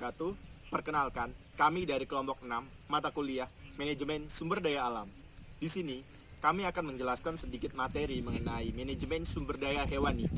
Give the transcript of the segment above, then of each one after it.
wabarakatuh. Perkenalkan, kami dari kelompok 6 mata kuliah Manajemen Sumber Daya Alam. Di sini, kami akan menjelaskan sedikit materi mengenai manajemen sumber daya hewani.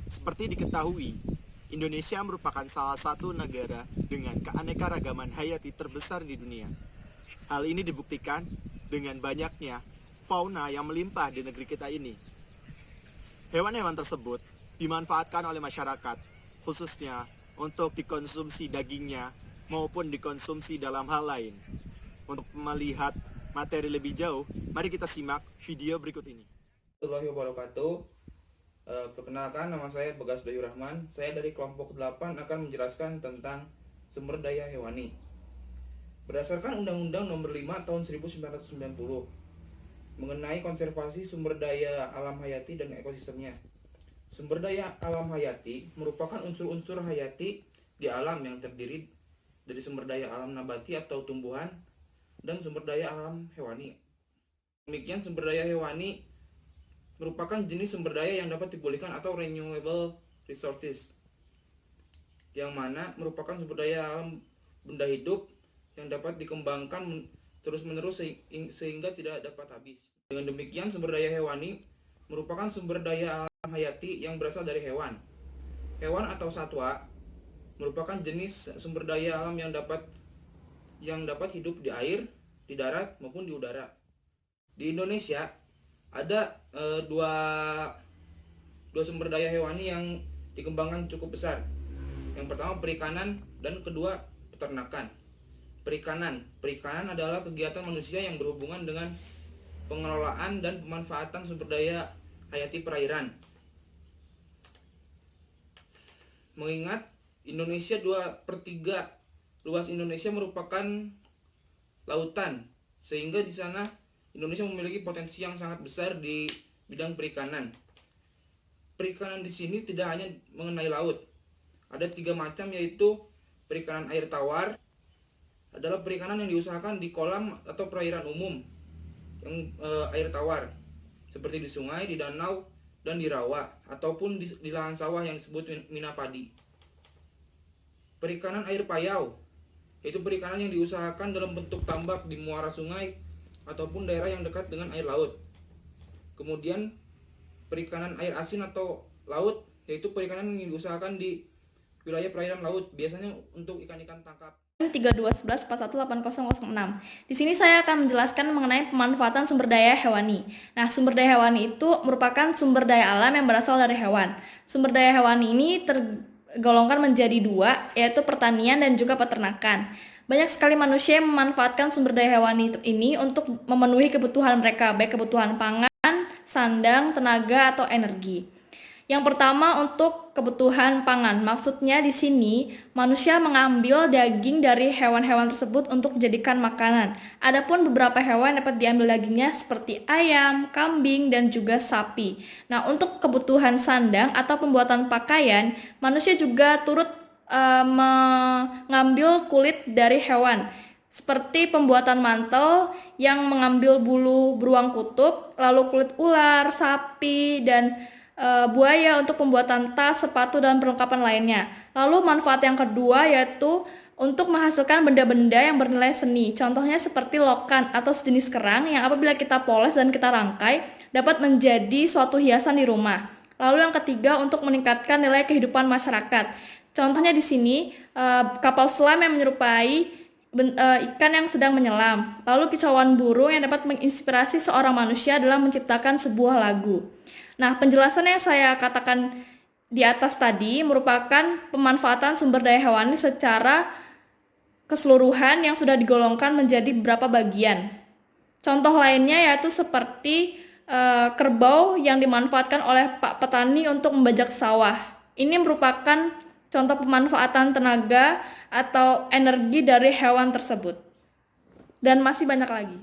Seperti diketahui, Indonesia merupakan salah satu negara dengan keanekaragaman hayati terbesar di dunia. Hal ini dibuktikan dengan banyaknya fauna yang melimpah di negeri kita ini. Hewan-hewan tersebut dimanfaatkan oleh masyarakat, khususnya untuk dikonsumsi dagingnya maupun dikonsumsi dalam hal lain. Untuk melihat materi lebih jauh, mari kita simak video berikut ini. Warahmatullahi wabarakatuh. Perkenalkan, nama saya Bagas Bayu Rahman. Saya dari kelompok 8 akan menjelaskan tentang sumber daya hewani. Berdasarkan Undang-Undang Nomor 5 Tahun 1990 mengenai konservasi sumber daya alam hayati dan ekosistemnya. Sumber daya alam hayati merupakan unsur-unsur hayati di alam yang terdiri dari sumber daya alam nabati atau tumbuhan dan sumber daya alam hewani. Demikian, sumber daya hewani merupakan jenis sumber daya yang dapat dipulihkan atau renewable resources, yang mana merupakan sumber daya alam benda hidup yang dapat dikembangkan terus-menerus sehingga tidak dapat habis. Dengan demikian, sumber daya hewani merupakan sumber daya alam hayati yang berasal dari hewan. Hewan atau satwa merupakan jenis sumber daya alam yang dapat hidup di air, di darat maupun di udara. Di Indonesia ada dua sumber daya hewani yang dikembangkan cukup besar. Yang pertama perikanan dan kedua peternakan. Perikanan adalah kegiatan manusia yang berhubungan dengan pengelolaan dan pemanfaatan sumber daya hayati perairan. Mengingat Indonesia 2/3 luas Indonesia merupakan lautan, sehingga di sana Indonesia memiliki potensi yang sangat besar di bidang perikanan. Perikanan di sini tidak hanya mengenai laut. Ada 3 macam, yaitu perikanan air tawar, adalah perikanan yang diusahakan di kolam atau perairan umum yang air tawar, seperti di sungai, di danau, dan di rawa, ataupun di lahan sawah yang disebut mina padi. Perikanan air payau, yaitu perikanan yang diusahakan dalam bentuk tambak di muara sungai ataupun daerah yang dekat dengan air laut. Kemudian perikanan air asin atau laut, yaitu perikanan yang diusahakan di wilayah perairan laut, biasanya untuk ikan-ikan tangkap. 3211418006. Di sini saya akan menjelaskan mengenai pemanfaatan sumber daya hewani. Nah, sumber daya hewani itu merupakan sumber daya alam yang berasal dari hewan. Sumber daya hewani ini tergolongkan menjadi 2, yaitu pertanian dan juga peternakan. Banyak sekali manusia yang memanfaatkan sumber daya hewani ini untuk memenuhi kebutuhan mereka, baik kebutuhan pangan, sandang, tenaga, atau energi. Yang pertama, untuk kebutuhan pangan. Maksudnya di sini manusia mengambil daging dari hewan-hewan tersebut untuk dijadikan makanan. Adapun beberapa hewan dapat diambil dagingnya seperti ayam, kambing, dan juga sapi. Nah, untuk kebutuhan sandang atau pembuatan pakaian, manusia juga turut mengambil kulit dari hewan, seperti pembuatan mantel yang mengambil bulu beruang kutub, lalu kulit ular, sapi, dan buaya untuk pembuatan tas, sepatu, dan perlengkapan lainnya. Lalu manfaat yang kedua yaitu untuk menghasilkan benda-benda yang bernilai seni. Contohnya seperti lokan atau sejenis kerang yang apabila kita poles dan kita rangkai dapat menjadi suatu hiasan di rumah. Lalu yang ketiga, untuk meningkatkan nilai kehidupan masyarakat. Contohnya di sini kapal selam yang menyerupai ikan yang sedang menyelam. Lalu kicauan burung yang dapat menginspirasi seorang manusia dalam menciptakan sebuah lagu. Nah, penjelasan yang saya katakan di atas tadi merupakan pemanfaatan sumber daya hewani secara keseluruhan yang sudah digolongkan menjadi beberapa bagian. Contoh lainnya yaitu seperti kerbau yang dimanfaatkan oleh Pak Petani untuk membajak sawah. Ini merupakan contoh pemanfaatan tenaga atau energi dari hewan tersebut. Dan masih banyak lagi.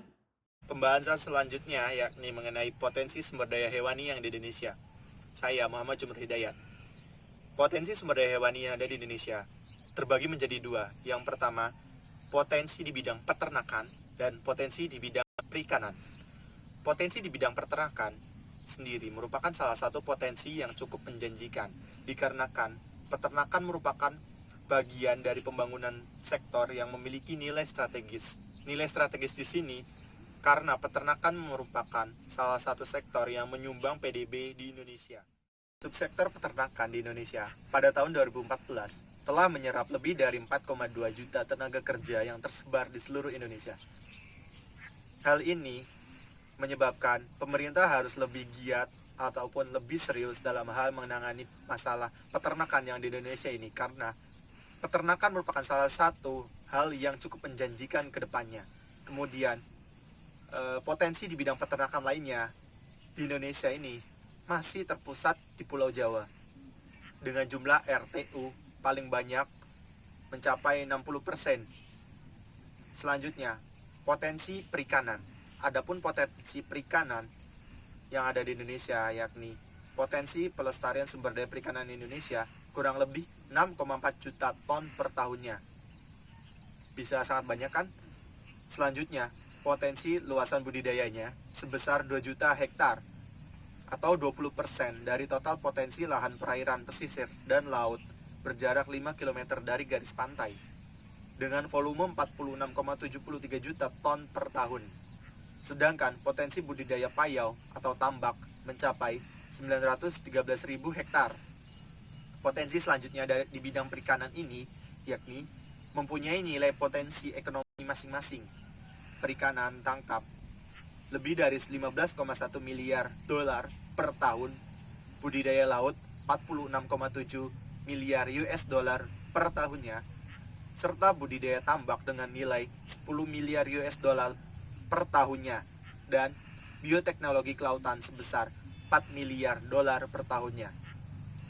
Pembahasan selanjutnya yakni mengenai potensi sumber daya hewani yang ada di Indonesia. Saya Muhammad Jumur Hidayat. Potensi sumber daya hewani yang ada di Indonesia terbagi menjadi 2. Yang pertama, potensi di bidang peternakan dan potensi di bidang perikanan. Potensi di bidang peternakan sendiri merupakan salah satu potensi yang cukup menjanjikan, dikarenakan peternakan merupakan bagian dari pembangunan sektor yang memiliki nilai strategis. Nilai strategis di sini karena peternakan merupakan salah satu sektor yang menyumbang PDB di Indonesia. Subsektor peternakan di Indonesia pada tahun 2014 telah menyerap lebih dari 4,2 juta tenaga kerja yang tersebar di seluruh Indonesia. Hal ini menyebabkan pemerintah harus lebih giat ataupun lebih serius dalam hal menangani masalah peternakan yang di Indonesia ini, karena peternakan merupakan salah satu hal yang cukup menjanjikan ke depannya. Kemudian potensi di bidang peternakan lainnya di Indonesia ini masih terpusat di Pulau Jawa dengan jumlah RTU paling banyak mencapai 60%. Selanjutnya, potensi perikanan. Adapun potensi perikanan yang ada di Indonesia yakni potensi pelestarian sumber daya perikanan Indonesia kurang lebih 6,4 juta ton per tahunnya. Bisa sangat banyak kan? Selanjutnya, potensi luasan budidayanya sebesar 2 juta hektar atau 20% dari total potensi lahan perairan pesisir dan laut berjarak 5 km dari garis pantai dengan volume 46,73 juta ton per tahun. Sedangkan potensi budidaya payau atau tambak mencapai 913.000 hektar. Potensi selanjutnya di bidang perikanan ini yakni mempunyai nilai potensi ekonomi masing-masing. Perikanan tangkap lebih dari 15,1 miliar dolar per tahun, budidaya laut 46,7 miliar US dollar per tahunnya, serta budidaya tambak dengan nilai 10 miliar US dollar per tahunnya, dan bioteknologi kelautan sebesar 4 miliar dolar per tahunnya.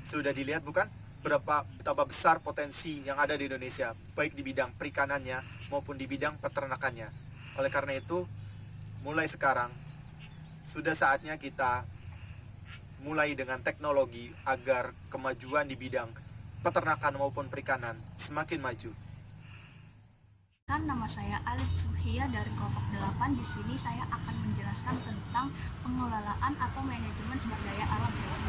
Sudah dilihat bukan betapa besar potensi yang ada di Indonesia, baik di bidang perikanannya maupun di bidang peternakannya. Oleh karena itu, mulai sekarang sudah saatnya kita mulai dengan teknologi agar kemajuan di bidang peternakan maupun perikanan semakin maju. Nama saya Alif Suhia dari kelompok 8. Di sini saya akan menjelaskan tentang pengelolaan atau manajemen sumber daya alam hewani.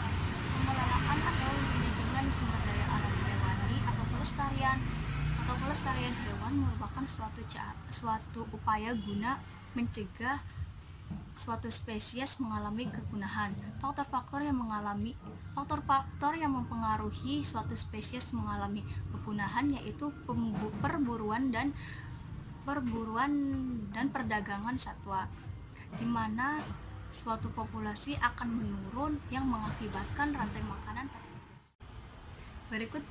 Pengelolaan atau manajemen sumber daya alam hewani atau pelestarian hewan merupakan suatu upaya guna mencegah suatu spesies mengalami kepunahan. Faktor-faktor yang mempengaruhi suatu spesies mengalami kepunahan yaitu perburuan dan perdagangan satwa, di mana suatu populasi akan menurun yang mengakibatkan rantai makanan terputus. Berikut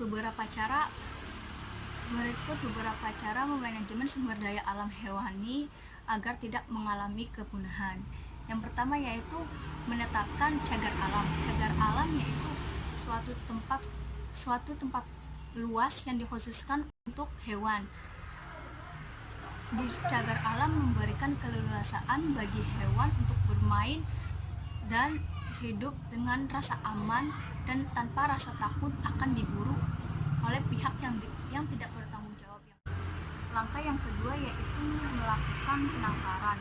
beberapa cara memanajemen sumber daya alam hewani agar tidak mengalami kepunahan. Yang pertama yaitu menetapkan cagar alam. Cagar alam yaitu suatu tempat luas yang dikhususkan untuk hewan. Di cagar alam memberikan keleluasaan bagi hewan untuk bermain dan hidup dengan rasa aman dan tanpa rasa takut akan diburu oleh pihak yang tidak bertanggung jawab. Langkah yang kedua yaitu melakukan penangkaran.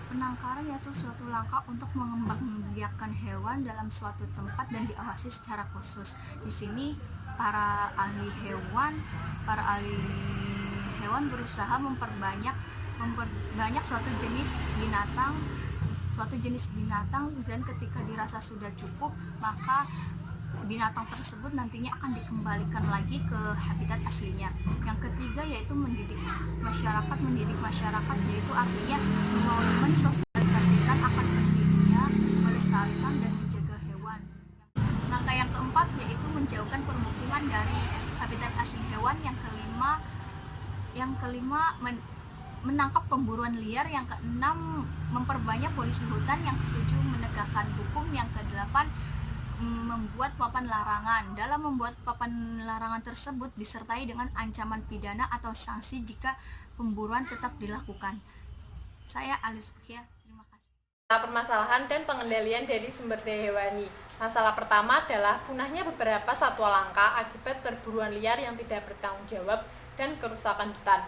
Penangkaran yaitu suatu langkah untuk mengembangbiakkan hewan dalam suatu tempat dan diawasi secara khusus. Di sini para ahli hewan berusaha memperbanyak suatu jenis binatang dan ketika dirasa sudah cukup, maka binatang tersebut nantinya akan dikembalikan lagi ke habitat aslinya. Yang ketiga yaitu mendidik masyarakat, yaitu artinya mensosialisasikan akan pentingnya melestarikan dan menjaga hewan. Langkah yang keempat yaitu menjauhkan permukiman dari habitat asli hewan. Yang kelima menangkap pemburuan liar. Yang keenam memperbanyak polisi hutan. Yang ketujuh menegakkan hukum. Yang kedelapan membuat papan larangan. Dalam membuat papan larangan tersebut disertai dengan ancaman pidana atau sanksi jika pemburuan tetap dilakukan. Saya Alice Suhia, terima kasih. Permasalahan dan pengendalian dari sumber daya hewani. Masalah pertama adalah punahnya beberapa satwa langka akibat perburuan liar yang tidak bertanggung jawab dan kerusakan hutan.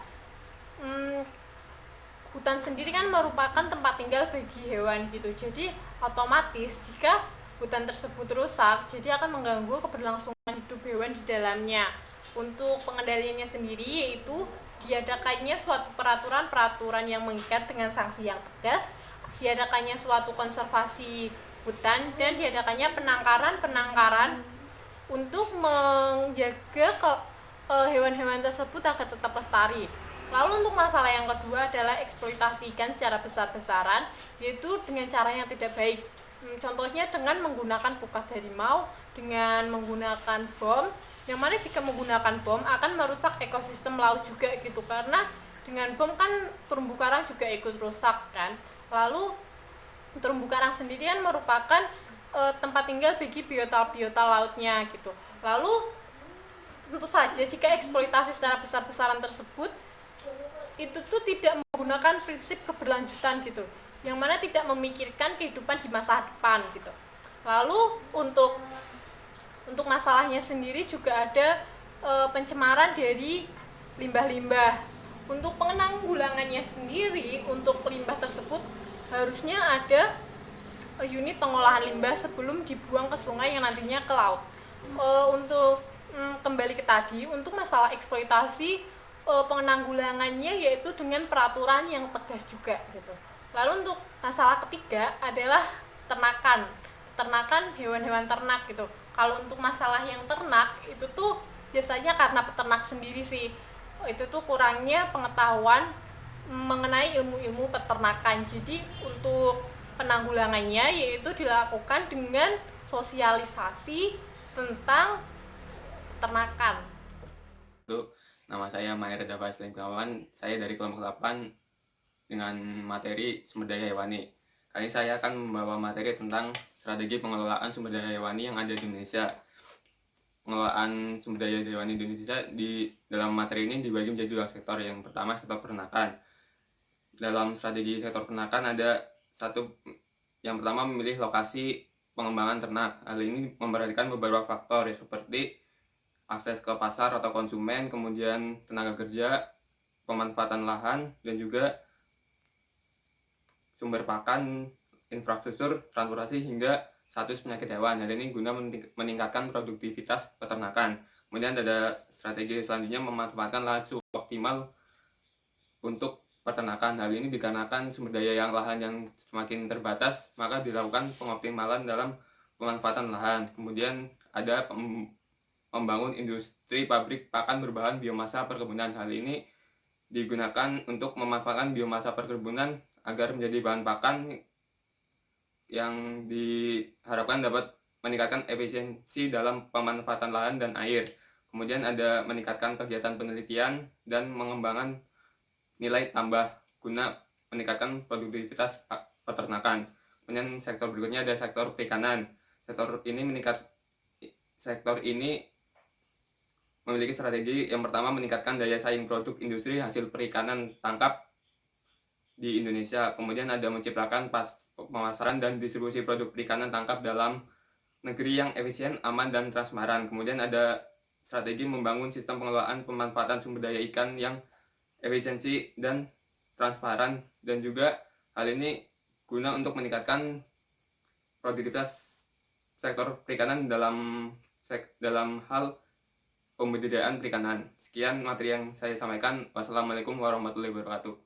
Hutan sendiri kan merupakan tempat tinggal bagi hewan gitu. Jadi otomatis jika hutan tersebut rusak, jadi akan mengganggu keberlangsungan hidup hewan di dalamnya. Untuk pengendaliannya sendiri yaitu diadakannya suatu peraturan-peraturan yang mengikat dengan sanksi yang tegas, diadakannya suatu konservasi hutan, dan diadakannya penangkaran untuk menjaga hewan-hewan tersebut agar tetap lestari. Lalu untuk masalah yang kedua adalah eksploitasi ikan secara besar-besaran, yaitu dengan cara yang tidak baik. Contohnya dengan menggunakan pukat harimau, dengan menggunakan bom, yang mana jika menggunakan bom akan merusak ekosistem laut juga gitu, karena dengan bom kan terumbu karang juga ikut rusak kan. Lalu terumbu karang sendiri kan merupakan tempat tinggal bagi biota-biota lautnya gitu. Lalu tentu saja jika eksploitasi secara besar-besaran tersebut itu tuh tidak menggunakan prinsip keberlanjutan gitu, yang mana tidak memikirkan kehidupan di masa depan gitu. Lalu untuk masalahnya sendiri juga ada pencemaran dari limbah-limbah. Untuk penanggulangannya sendiri, untuk limbah tersebut harusnya ada unit pengolahan limbah sebelum dibuang ke sungai yang nantinya ke laut. Untuk kembali ke tadi, untuk masalah eksploitasi, penanggulangannya yaitu dengan peraturan yang tegas juga gitu. Lalu untuk masalah ketiga adalah ternakan hewan-hewan ternak gitu. Kalau untuk masalah yang ternak itu tuh biasanya karena peternak sendiri sih, itu tuh kurangnya pengetahuan mengenai ilmu-ilmu peternakan. Jadi untuk penanggulangannya yaitu dilakukan dengan sosialisasi tentang peternakan. Nama saya Maher Dava Kawan, saya dari kelompok 8 dengan materi sumber daya hewani. Kali ini saya akan membawa materi tentang strategi pengelolaan sumber daya hewani yang ada di Indonesia. Pengelolaan sumber daya hewani di Indonesia di dalam materi ini dibagi menjadi dua sektor. Yang pertama sektor peternakan. Dalam strategi sektor peternakan ada yang pertama memilih lokasi pengembangan ternak. Hal ini memperhatikan beberapa faktor ya, seperti akses ke pasar atau konsumen, kemudian tenaga kerja, pemanfaatan lahan, dan juga sumber pakan, infrastruktur, transportasi, hingga status penyakit hewan. Hal ini guna meningkatkan produktivitas peternakan. Kemudian ada strategi selanjutnya memanfaatkan lahan suboptimal untuk peternakan. Hal ini dikarenakan sumber daya lahan yang semakin terbatas, maka dilakukan pengoptimalan dalam pemanfaatan lahan. Kemudian ada membangun industri pabrik pakan berbahan biomasa perkebunan. Hal ini digunakan untuk memanfaatkan biomasa perkebunan agar menjadi bahan pakan yang diharapkan dapat meningkatkan efisiensi dalam pemanfaatan lahan dan air. Kemudian ada meningkatkan kegiatan penelitian dan mengembangkan nilai tambah guna meningkatkan produktivitas peternakan. Kemudian sektor berikutnya ada sektor perikanan. Sektor ini memiliki strategi yang pertama meningkatkan daya saing produk industri hasil perikanan tangkap di Indonesia. Kemudian ada menciptakan pemasaran dan distribusi produk perikanan tangkap dalam negeri yang efisien, aman, dan transparan. Kemudian ada strategi membangun sistem pengelolaan pemanfaatan sumber daya ikan yang efisiensi dan transparan, dan juga hal ini guna untuk meningkatkan produktivitas sektor perikanan dalam hal pembudidayaan perikanan. Sekian materi yang saya sampaikan. Wassalamualaikum warahmatullahi wabarakatuh.